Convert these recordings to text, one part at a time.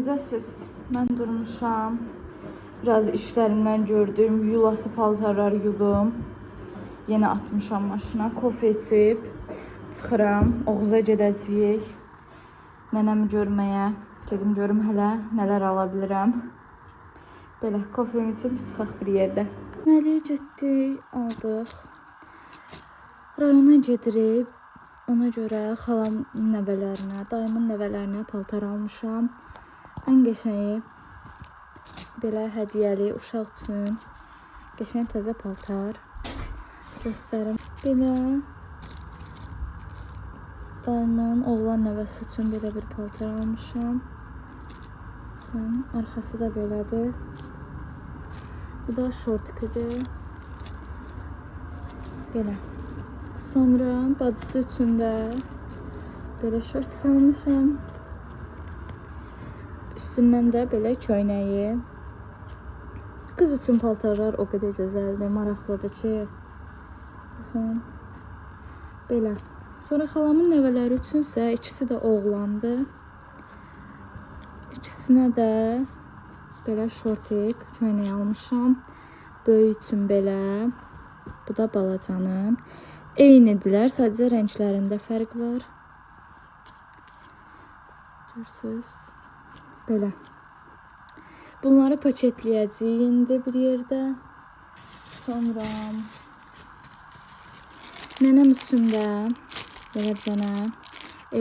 Necəsiz? Mən durmuşam. Biraz işlərimdən gördüm. Yulası paltarları yudum. Yenə atmışam maşına. Kofe içib çıxıram. Oğuza gedəcəyik. Nənəmi görməyə. Gedim görüm hələ nələr ala bilirəm. Belə kofemi içib çıxaq bir yerdə. Deməli getdik, aldıq. Rayona gedirik. Ona görə xalam nəvələrinə, dayımın nəvələrinə paltar almışam. Ən qəşəngi belə hədiyyəli uşaq üçün qəşəng təzə paltar göstərim. Belə dayımın oğlan nəvəsi üçün belə bir paltar almışam. Baxın, arxası da belədir. Bu da şortkidir. Belə. Sonra bacısı üçün də belə şort almışam. Üstündən də belə köynəyi. Qız üçün paltarlar o qədər gözəldir, maraqlıdır ki. Baxın. Belə. Sonra xalamın nəvələri üçünsə ikisi də oğlandı. İkisinə də belə şortik köynək almışam. Böyük üçün belə. Bu da balacanın. Eynidirlər, sadəcə rənglərində fərq var. Görürsünüz. Belə. Bunları paketləyəcəyik indi bir yerdə. Sonra nənəm üçün də belə bir dənə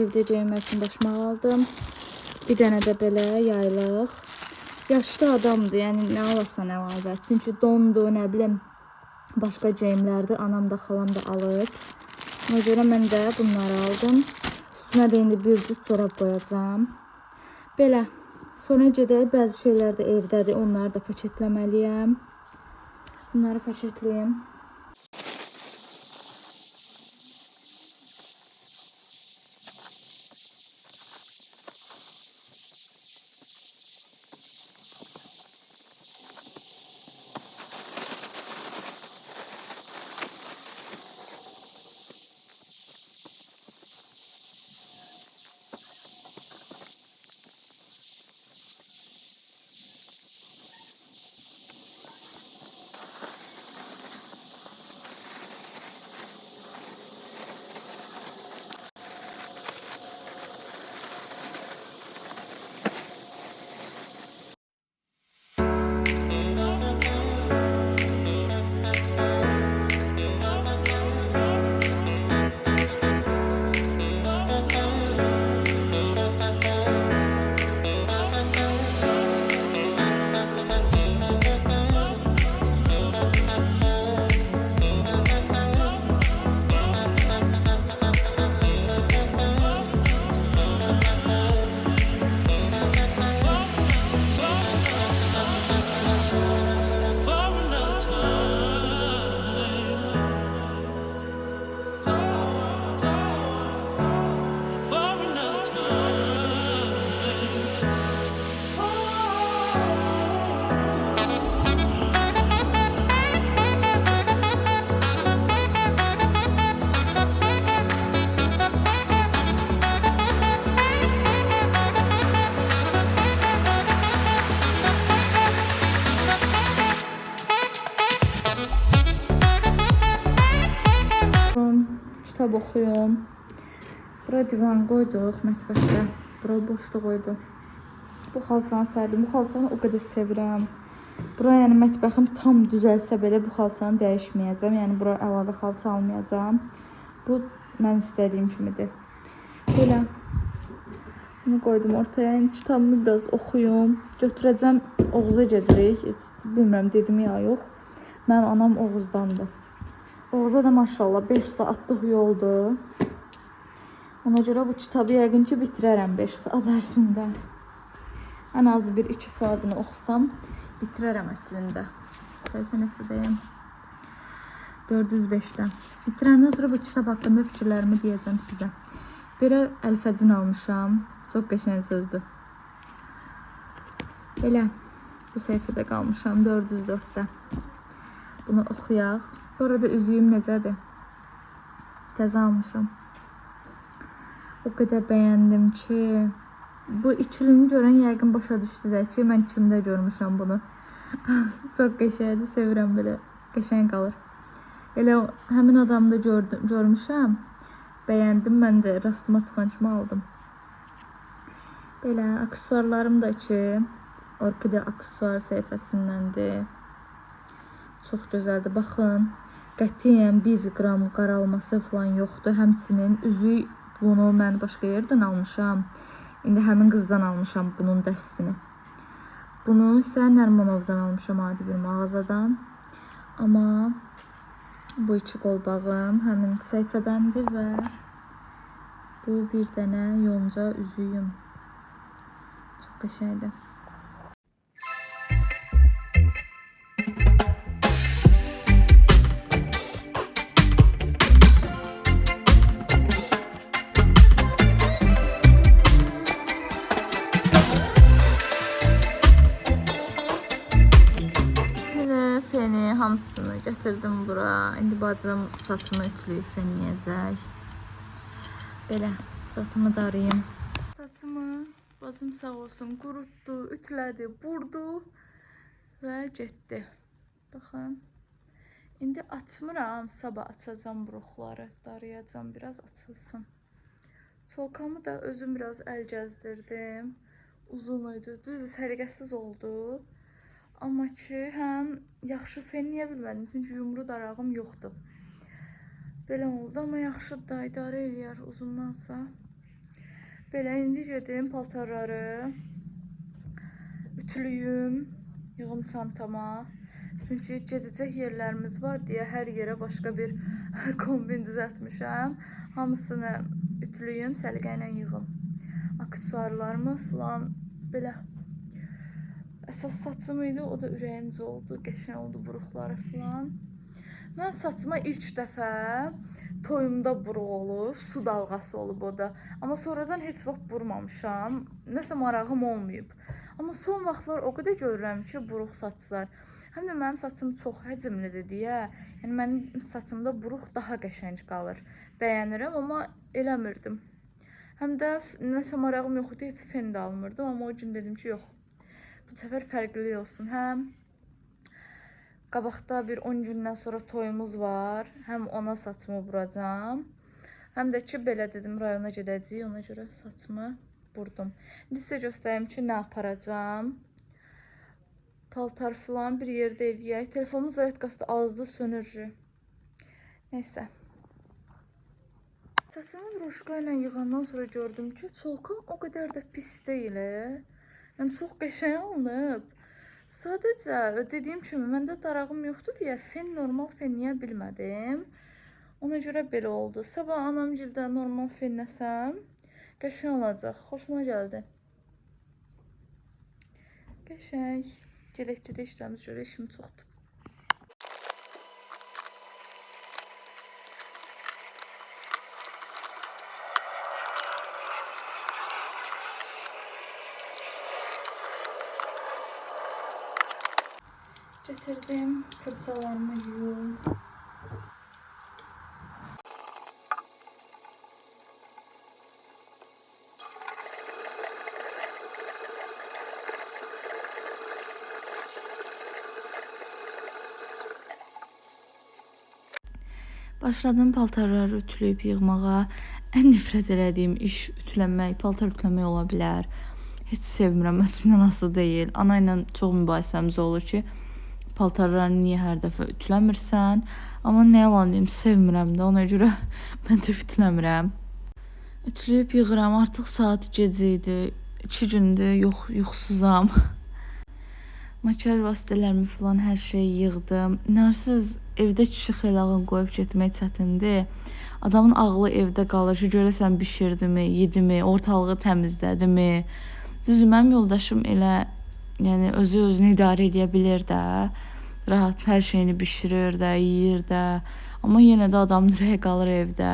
evdə geyinmək üçün başmaq aldım. Bir dənə də belə yaylıq. Yaşlı adamdır, yəni nə alasan əlavə. Çünki dondu, nə bilim, başqa geyimlərdir. Anam da, xalam da alır. Ona görə mən də bunları aldım. Üstünə də indi bir cüt çorab qoyacağam. Belə. Sonra gedək, bəzi şeylər də evdədir. Onları da paketləməliyəm. Bunları paketləyim. Kitab oxuyum. Bura divan qoyduq mətbəxdə. Bura boşda qoydu. Bu xalçanı sərdim. Bu xalçanı o qədər sevirəm. Bura yəni mətbəxim tam düzəlsə belə bu xalçanı dəyişməyəcəm. Yəni bura əlavə xalça almayacağam. Bu mən istədiyim kimidir. Belə. Bunu qoydum ortaya. Kitabımı biraz oxuyum. Götürəcəm. Oğuza gedirik. Bilmirəm dedim ya yox. Mən anam Oğuzdandır. Oğuza da maşallah 5 saatlıq yoldur. Ona görə bu kitabı yəqin ki bitirərəm 5 saat ərzində. Ən az bir 2 saatını oxusam bitirərəm əslində. Səhifə neçədəyim? 405-dən. Bitirəndən sonra bu kitab haqqında fikirlərimi deyəcəm sizə. Belə əlfəcin almışam. Çox qəşəng sözdür. Belə bu səhifədə qalmışam 404-də. Bunu oxuyaq. Bu arada üzüyüm necədir? Təzə almışam. O qədər bəyəndim ki, Bu ikilini görən yəqin başa düşdü də ki, mən kimdə görmüşəm bunu. Çox qəşəngdir, sevirəm belə. Qəşəng qalır. Elə həmin adamda görmüşəm. Bəyəndim, mən də rastıma çıxan kimi aldım. Belə aksesuarlarım da ki, Orkide aksesuar səhifəsindəndir. Çox gözəldir. Baxın, qətiyyən 1 qram qaralması falan yoxdur. Həmçinin üzük bunu mən başqa yerdən almışam. İndi həmin qızdan almışam bunun dəstini. Bunu isə Nərmanovdan almışam, adi bir mağazadan. Amma bu iki qolbağım həmin səhifədəndir və bu bir dənə yonca üzüyüm. Çox qəşəngdir. Hamısını gətirdim bura. İndi bacım saçımı ütüləyib fenləyəcək. Belə saçımı darayım. Saçımı bacım sağ olsun qurutdu, ütülədi, burdu və getdi. Baxın. İndi açmıram, sabah açacağım buruqları, darayacağım, biraz açılsın. Çolkamı da özüm biraz əl gəzdirdim. Uzun idi, düz səliqəsiz oldu. Amma ki, həm yaxşı fenləyə bilmədim, çünki yumru darağım yoxdur. Belə oldu, amma yaxşı da idarə eləyər uzundansa. Belə, indi gedim paltarları ütülüyüm, yığım çantama. Çünki gedəcək yerlərimiz var deyə hər yerə başqa bir kombin düzəltmişəm. Hamısını ütülüyüm, səliqə ilə yığım. Aksesuarlarımı falan belə. Əsas saçım idi, o da ürəyimcə oldu, qəşəng oldu buruqları falan. Mən saçıma ilk dəfə toyumda buruq olub, su dalğası olub o da. Amma sonradan heç vaxt burmamışam, nəsə marağım olmayıb. Amma son vaxtlar o qədər görürəm ki, buruq saçlar. Həm də mənim saçım çox həcmlidir deyə, yəni mənim saçımda buruq daha qəşəng qalır. Bəyənirəm, amma eləmirdim. Həm də nəsə marağım yox idi, heç fen də almırdım, amma o gün dedim ki, yox. Bu səfər fərqli olsun. Həm qabaqda bir 10 gündən sonra toyumuz var. Həm ona saçımı buracam. Həm də ki, belə dedim, rayona gedəcəyik. Ona görə saçımı burdum. İndi sizə göstəreyim ki, nə aparacam. Paltar falan bir yerdə eləyək. Telefonumuz zaryadkası da azdı, sönürcü. Neysə. Saçımı broşka ilə yığandan sonra gördüm ki, çolkam o qədər də pis deyil. Yəni, çox qəşəng alınıb. Sadəcə, dediyim kimi, məndə darağım yoxdur deyə normal fenləyə bilmədim. Ona görə belə oldu. Sabah anamgildə normal fenləsəm, qəşəng olacaq. Xoşuma gəldi. Qəşəng. Gedək işlərimiz görə işim çoxdur. Getirdim, fırçalarımı yuyum. Başladım paltarları ütüləyib yığmağa. Ən nifrət elədiyim iş ütülənmək, paltar ütüləmək ola bilər. Heç sevmirəm, özümdən asılı deyil. Ana ilə çox mübahisəmiz olur ki, paltarlarını niyə hər dəfə ütüləmirsən? Amma nə yalan deyim, sevmirəm də, ona görə mən də ütüləmirəm. Ütüləyib yığıram, artıq saat gecə idi, 2 gündür yuxusuzam. Makyaj vasitələrimi falan hər şeyi yığdım. İnarsız, evdə kişi xeylağını qoyub getmək çətindir. Adamın ağlı evdə qalır ki, görəsən bişirdimi, yedimi, ortalığı təmizlədimi. Düzdür, mənim yoldaşım elə, yəni özünü idarə edə bilir də. Rahat hər şeyini bişirir də, yeyir də. Amma yenə də adamın ürəyi qalır evdə.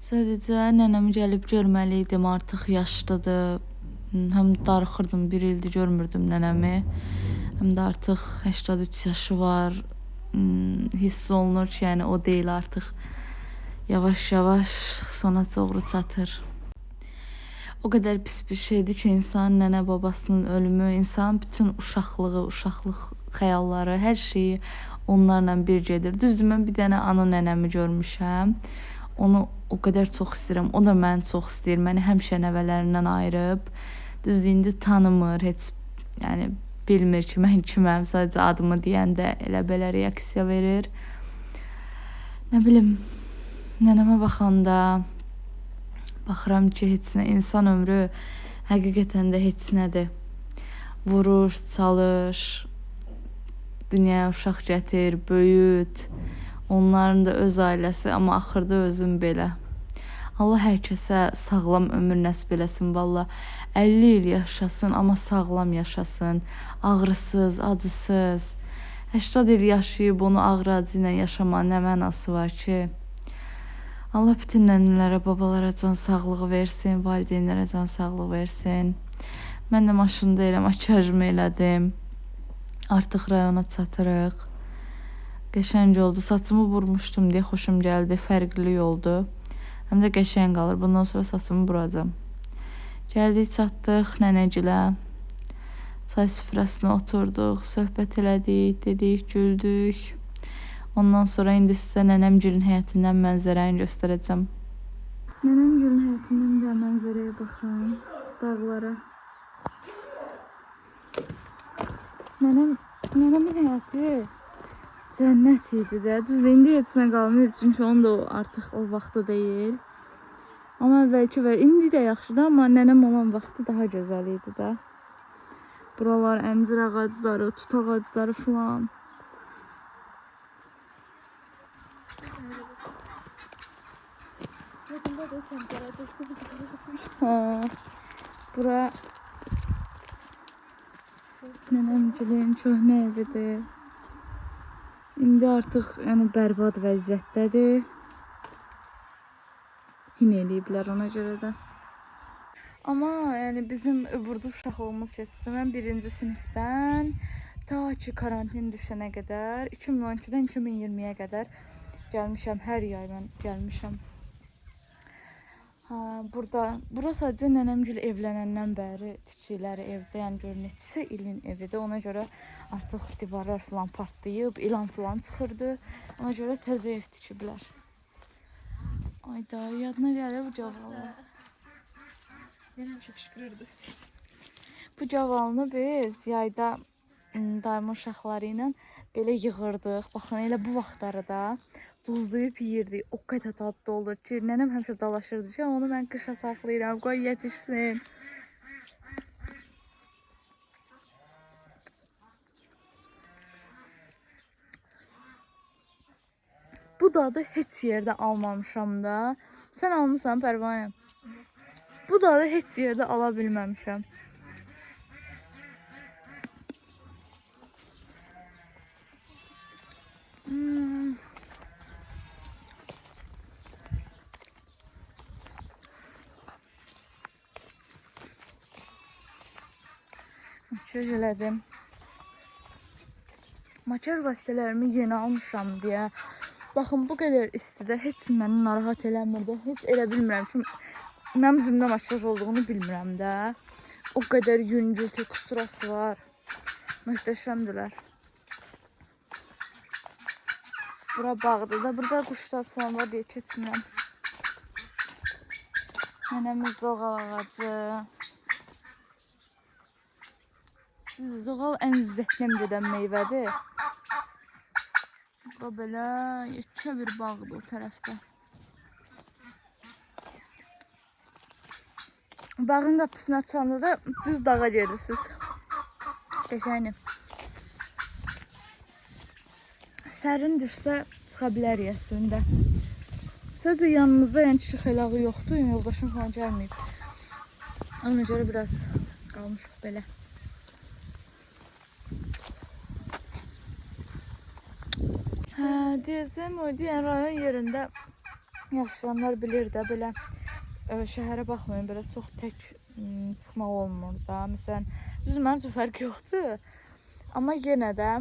Sadəcə nənəmi gəlib görməli idim, artıq yaşlıdır. Həm darıxırdım, 1 ildir görmürdüm nənəmi. Həm də artıq 83 yaşı var. Hiss olunur ki, yəni o deyil artıq. Yavaş-yavaş sona doğru çatır. O qədər pis bir şeydir ki, insanın nənə babasının ölümü, insanın bütün uşaqlığı, uşaqlıq xəyalları, hər şeyi onlarla bir gedir. Düzdür, mən bir dənə ana nənəmi görmüşəm. Onu o qədər çox istəyirəm. O da məni çox istəyir. Məni həmişə nəvələrindən ayırıb. Düzdür, indi tanımır, heç yəni bilmir ki, mən kiməm. Sadəcə adımı deyəndə elə belə reaksiya verir. Nə bilim, nənəmə baxanda baxıram ki, heç nə, insan ömrü həqiqətən də heç nədir. Vurur, çalış, dünyaya uşaq gətir, böyüt. Onların da öz ailəsi, amma axırda özün belə. Allah hər kəsə sağlam ömür nəsib eləsin valla. 50 il yaşasın, amma sağlam yaşasın. Ağrısız, acısız. 80 il yaşayıb onu ağrı acı ilə yaşamanın nə mənası var ki? Allah bütün nənələrə, babalara can sağlığı versin, valideynlərə can sağlığı versin. Mən də maşında elə makyajımı elədim. Artıq rayona çatırıq. Qəşəng oldu. Saçımı vurmuşdum deyə xoşum gəldi. Fərqli oldu. Həm də qəşəng qalır. Bundan sonra saçımı vuracam. Gəldik, çatdıq nənəgilə. Çay süfrəsinə oturduq, söhbət elədik, dedik, güldük. Ondan sonra indi sizə nənəmgilin həyətindən mənzərəni göstərəcəm. Nənəmgilin həyətindən də mənzərəyə baxın, dağlara. Nənəmin həyəti cənnət idi də. Düzdür, indi heç nə qalmayıb, çünki onun da artıq o vaxtı deyil. Amma əvvəlki və indi də yaxşıdır, amma nənəm olan vaxtı daha gözəl idi də. Buralar əncir ağacları, tut ağacları filan. Bura nənəmgilin köhnə evidir. İndi artıq yəni bərbad vəziyyətdədir. Hin eləyiblər ona görə də. Amma yəni bizim burada uşaqlığımız keçibdi. Mən 1-ci sinifdən ta ki karantin düşənə qədər, 2012-dən 2020-yə qədər gəlmişəm. Hər yay mən gəlmişəm. Bura sadəcə nənəmgil evlənəndən bəri tikdikləri evdə, yəni gör neçə ilin evidir. Ona görə artıq divarlar falan partlayıb, ilan falan çıxırdı. Ona görə təzə ev tikiblər. Ayda, yadına gəlir bu cavallar. Yenə bir şükürürdü. Bu cavalını biz yayda dayımın uşaqları ilə belə yığırdıq. Baxın, elə bu vaxtları da duzlayıb yeyirdik. O qədər dadlı olur ki, nənəm həmişə dalaşırdı ki, onu mən qışa saxlayıram, qoy yetişsin. Bu dadı heç yerdə almamışam da. Sən almışsan Pərvanə? Bu dadı heç yerdə ala bilməmişəm. Makyaj elədim. Makyaj vasitələrimi yeni almışam deyə. Baxın, bu qədər istidə heç məni narahat eləmirdi. Heç elə bilmirəm ki, mənim üzümdə makyaj olduğunu bilmirəm də. O qədər yüngül teksturası var. Möhtəşəmdilər. Bura bağdır da. Burada quşlar falan var deyə keçmirəm. Nənəmin zoğal ağacı. Zoğal ən zəhləm gedən meyvədir. Bura belə yekə bir bağdır o tərəfdə. Bağın qapısını açanda da düz dağa gedirsiniz. Qəşəngdir. Sərin düşsə çıxa bilərik əslində. Sadəcə yanımızda yəni kişi xeylağı yoxdur, yoldaşım falan gəlməyib. Ona görə biraz qalmışıq belə. Deyəcəm o deyən rayon yerində yaşayanlar bilir də belə şəhərə baxmayın, belə çox tək çıxmaq olmur da. Məsələn, düzdür, mənim üçün fərq yoxdur. Amma yenə də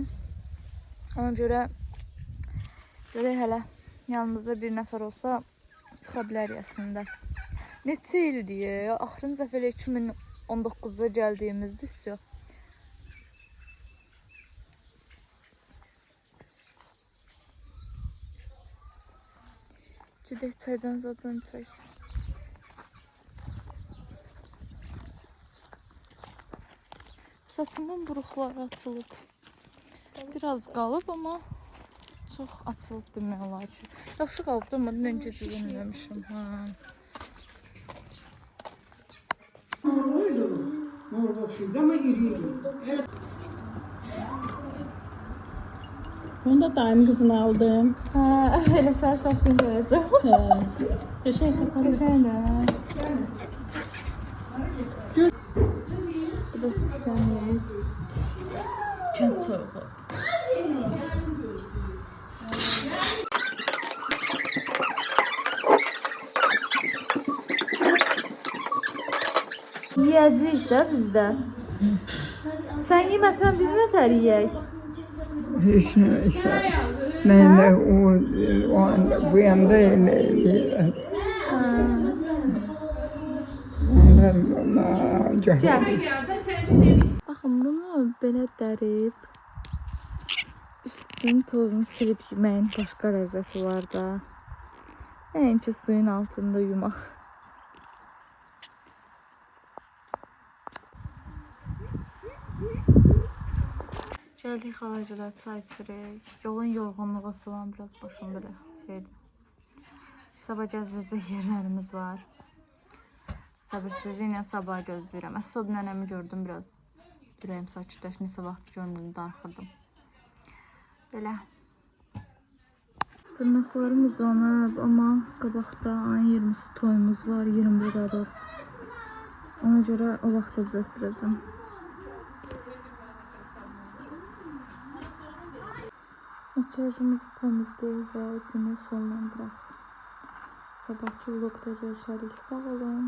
ona görə görək hələ yanımızda bir nəfər olsa çıxa bilərik əslində. Neçə ildir? Axırıncı dəfə elə 2019-da gəldiyimizdə vəsə. Gedək çaydan zaten çək. Saçımın buruqları açılıb. Biraz qalıb, amma çox açılıb demək olar ki. Yaxşı qalıb da, amma dünən gecə demişim. Onu da daim kızını aldım. Elə sən səsini duyacaq. Qəşəng kapalı. Qəşəngdir. Bu da süfrəmiz. Kənd toyuğu. Yiyəcəyik də biz də. Sən yeməsən biz nə tər yeyək? Hiç neyse. Ben de o anda bu yanda değilim. Ondan sonra Gəl. Baxın, bunu belə dərib, üstünün tozunu silib yeməyin başqa ləzzəti var da. Nəinki suyun altında yumaq. Gəldik xalacılar, çay içirik. Yolun yorğunluğu falan biraz başım belə şeydir. Sabah gəziləcək yerlərimiz var. Səbirsizliklə sabah gözləyirəm. Əsas o nənəmi gördüm, biraz ürəyim sakitləşdi. Neçə vaxt görmürüm, darxırdım. Belə. Dırnaqlarım uzanıb, amma qabaqda ayın 20-si toyumuz var, 21 daha doğrusu. Ona görə o vaxtda düzəltdirəcəm. Makyajımızı təmizləyək və günü sonlandıraq. Sabahki vlogda görüşərik. Sağ olun.